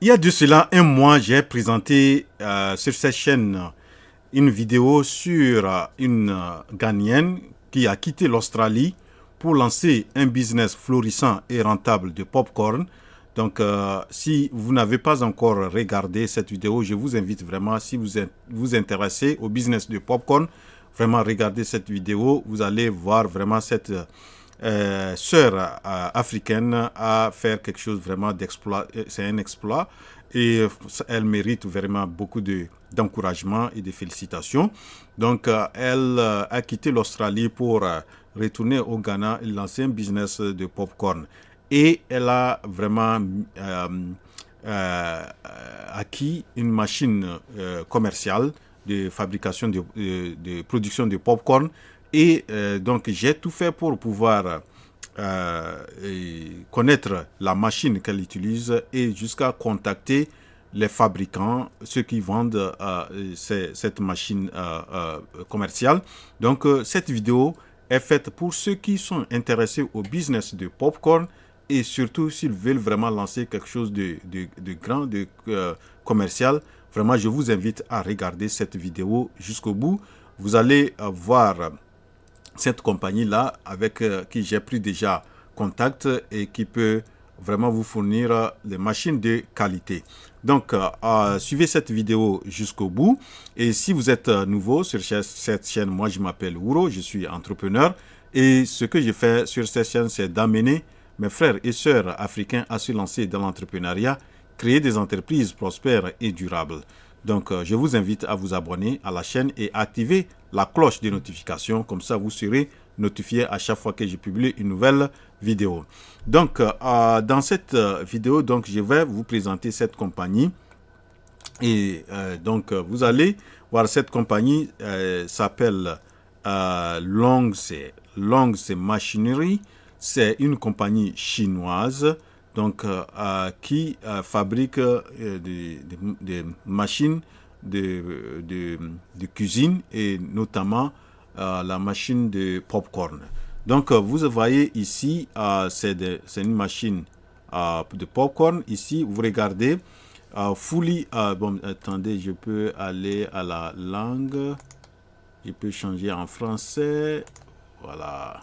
Il y a de cela un mois, j'ai présenté sur cette chaîne une vidéo sur une Ghanéenne qui a quitté l'Australie pour lancer un business florissant et rentable de popcorn. Donc, si vous n'avez pas encore regardé cette vidéo, je vous invite vraiment, si vous vous intéressez au business de popcorn, vraiment regardez cette vidéo. Vous allez voir vraiment cette sœur africaine à faire quelque chose vraiment d'exploit. C'est un exploit et elle mérite vraiment beaucoup d'encouragement et de félicitations. Donc, elle a quitté l'Australie pour retourner au Ghana et lancer un business de popcorn. Et elle a vraiment acquis une machine commerciale de fabrication de production de popcorn. Et donc, j'ai tout fait pour pouvoir connaître la machine qu'elle utilise et jusqu'à contacter les fabricants, ceux qui vendent cette machine commerciale. Donc, cette vidéo est faite pour ceux qui sont intéressés au business de popcorn et surtout s'ils veulent vraiment lancer quelque chose de grand, de commercial. Vraiment, je vous invite à regarder cette vidéo jusqu'au bout. Vous allez voir cette compagnie-là avec qui j'ai pris déjà contact et qui peut vraiment vous fournir des machines de qualité. Donc, suivez cette vidéo jusqu'au bout. Et si vous êtes nouveau sur cette chaîne, moi je m'appelle Ouro, je suis entrepreneur. Et ce que je fais sur cette chaîne, c'est d'amener mes frères et sœurs africains à se lancer dans l'entrepreneuriat, créer des entreprises prospères et durables. Donc, je vous invite à vous abonner à la chaîne et activer la cloche de notification. Comme ça, vous serez notifié à chaque fois que je publie une nouvelle vidéo. Donc, dans cette vidéo, donc, je vais vous présenter cette compagnie. Et donc, vous allez voir cette compagnie s'appelle Long's Machinery. C'est une compagnie chinoise donc, qui fabrique des machines de cuisine et notamment la machine de popcorn. Donc, vous voyez ici, c'est une machine de popcorn. Ici, vous regardez, fully, bon, attendez, je peux aller à la langue. Je peux changer en français. Voilà.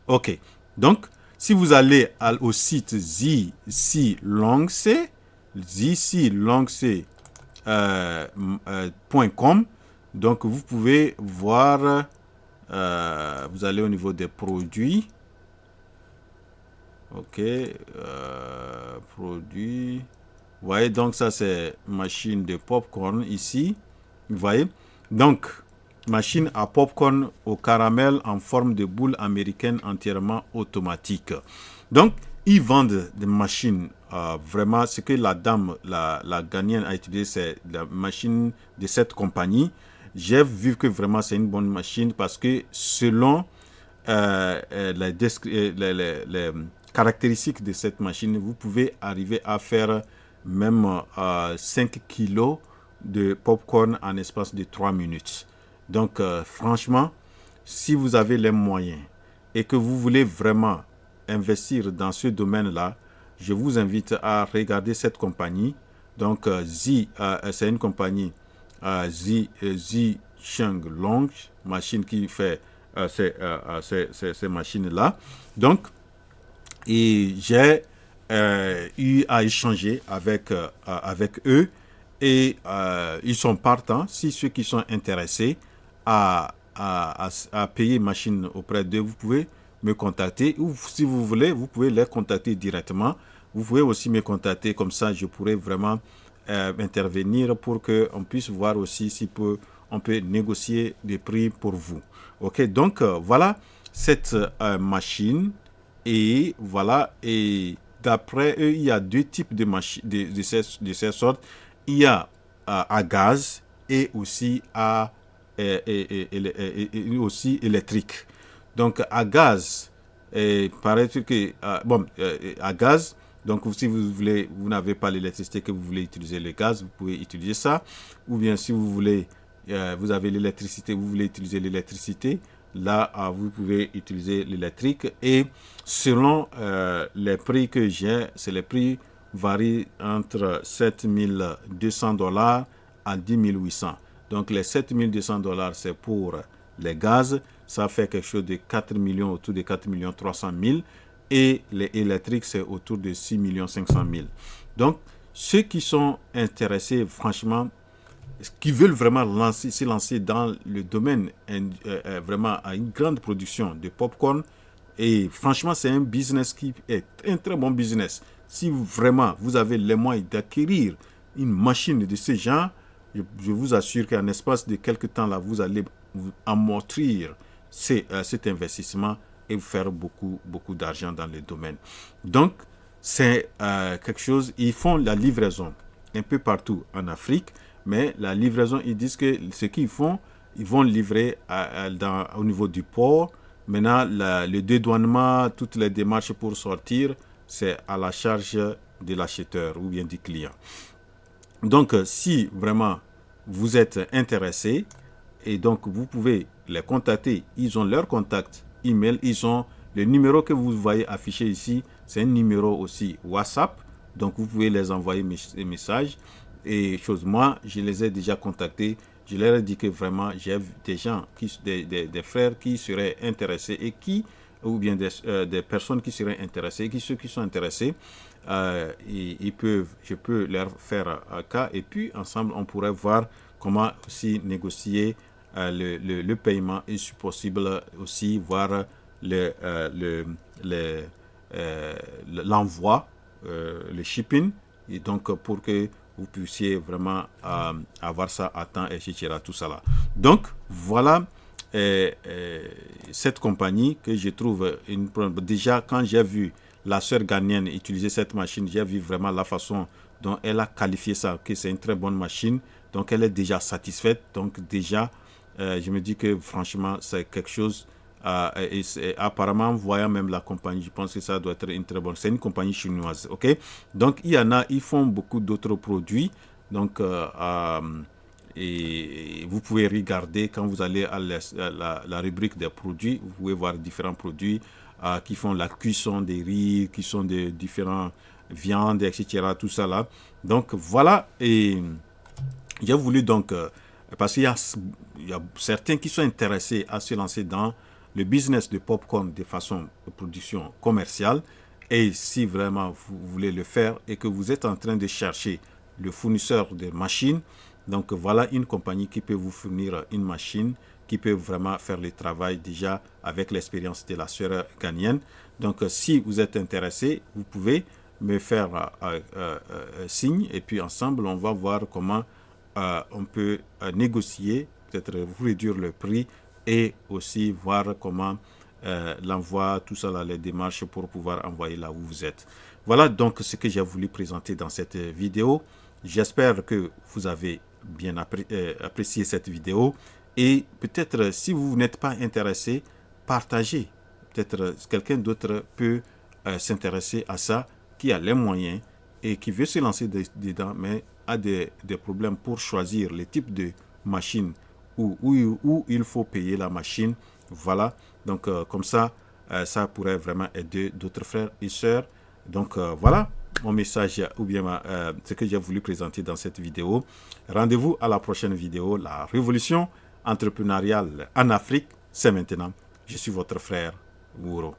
OK. Donc, si vous allez au site zclongc.com, donc vous pouvez voir, vous allez au niveau des produits. OK. Produits. Vous voyez, donc ça c'est machine de popcorn ici. Vous voyez. Donc, machine à popcorn au caramel en forme de boule américaine entièrement automatique. Donc, ils vendent des machines. Vraiment, ce que la dame, la Ghanéenne a utilisé, c'est la machine de cette compagnie. J'ai vu que vraiment c'est une bonne machine parce que selon les caractéristiques de cette machine, vous pouvez arriver à faire même 5 kilos de popcorn en espace de 3 minutes. Donc, franchement, si vous avez les moyens et que vous voulez vraiment investir dans ce domaine-là, je vous invite à regarder cette compagnie. Donc, c'est une compagnie Zheng Long, machine qui fait ces machines-là. Donc, et j'ai eu à échanger avec eux et ils sont partants. Si ceux qui sont intéressés à payer machine auprès d'eux, vous pouvez me contacter ou si vous voulez, vous pouvez les contacter directement. Vous pouvez aussi me contacter comme ça, je pourrais vraiment intervenir pour qu'on puisse voir aussi si on peut négocier des prix pour vous. Ok, donc voilà cette machine et voilà et d'après eux il y a deux types de machines de ces sortes. Il y a à gaz et aussi aussi électrique. Donc à gaz, paraît-il que à gaz, donc si vous voulez, vous n'avez pas l'électricité que vous voulez utiliser le gaz, vous pouvez utiliser ça. Ou bien si vous voulez, vous avez l'électricité, vous voulez utiliser l'électricité, là vous pouvez utiliser l'électrique. Et selon les prix que j'ai, c'est les prix varie entre 7 200 $ à 10 800. Donc les 7 200 $, c'est pour les gaz, ça fait quelque chose de 4 millions, autour de 4 300 000. Et les électriques, c'est autour de 6 500 000. Donc, ceux qui sont intéressés, franchement, qui veulent vraiment se lancer dans le domaine vraiment à une grande production de popcorn, et franchement, c'est un business qui est un très bon business. Si vraiment vous avez les moyens d'acquérir une machine de ce genre, je vous assure qu'en espace de quelques temps, là, vous allez vous amortir cet investissement et vous faire beaucoup d'argent dans le domaine. Donc, c'est quelque chose, ils font la livraison un peu partout en Afrique, mais la livraison, ils disent que ce qu'ils font, ils vont livrer au niveau du port. Maintenant, le dédouanement, toutes les démarches pour sortir, c'est à la charge de l'acheteur ou bien du client. Donc, si vraiment vous êtes intéressé, et donc vous pouvez les contacter, ils ont leur contact email, ils ont le numéro que vous voyez affiché ici, c'est un numéro aussi WhatsApp, donc vous pouvez les envoyer des messages. Et moi, je les ai déjà contactés, je leur ai dit que vraiment j'ai des gens, des frères qui seraient intéressés et ou bien des personnes qui seraient intéressées, ceux qui sont intéressés, je peux leur faire un cas, et puis ensemble on pourrait voir comment aussi négocier le paiement, et si possible aussi voir l'envoi, le shipping, et donc pour que vous puissiez vraiment avoir ça à temps, etc. Tout ça là. Donc voilà cette compagnie que je trouve déjà quand j'ai vu la sœur ghanéenne utiliser cette machine, j'ai vu vraiment la façon dont elle a qualifié ça, que c'est une très bonne machine. Donc elle est déjà satisfaite. Donc déjà, je me dis que franchement, c'est quelque chose. Et apparemment, voyant même la compagnie, je pense que ça doit être une très bonne. C'est une compagnie chinoise, ok. Donc il y en a, ils font beaucoup d'autres produits. Donc et vous pouvez regarder quand vous allez à la rubrique des produits, vous pouvez voir différents produits qui font la cuisson des riz, qui sont des différents viandes, etc. Tout ça là. Donc voilà, et j'ai voulu donc, parce qu'il y a certains qui sont intéressés à se lancer dans le business de popcorn de façon de production commerciale. Et si vraiment vous voulez le faire et que vous êtes en train de chercher le fournisseur de machines, donc voilà une compagnie qui peut vous fournir une machine qui peut vraiment faire le travail déjà avec l'expérience de la sœur ghanéenne. Donc si vous êtes intéressé, vous pouvez me faire signe, et puis ensemble on va voir comment on peut négocier, peut-être vous réduire le prix, et aussi voir comment l'envoi, tout ça là, les démarches pour pouvoir envoyer là où vous êtes. Voilà donc ce que j'ai voulu présenter dans cette vidéo. J'espère que vous avez bien apprécié cette vidéo, et peut-être si vous n'êtes pas intéressé, partagez. Peut-être quelqu'un d'autre peut s'intéresser à ça, qui a les moyens et qui veut se lancer dedans, mais a des problèmes pour choisir le type de machine où il faut payer la machine. Voilà, donc comme ça, ça pourrait vraiment aider d'autres frères et sœurs. Donc voilà mon message, ou bien ce que j'ai voulu présenter dans cette vidéo. Rendez-vous à la prochaine vidéo. La révolution entrepreneuriale en Afrique, c'est maintenant. Je suis votre frère Wouro.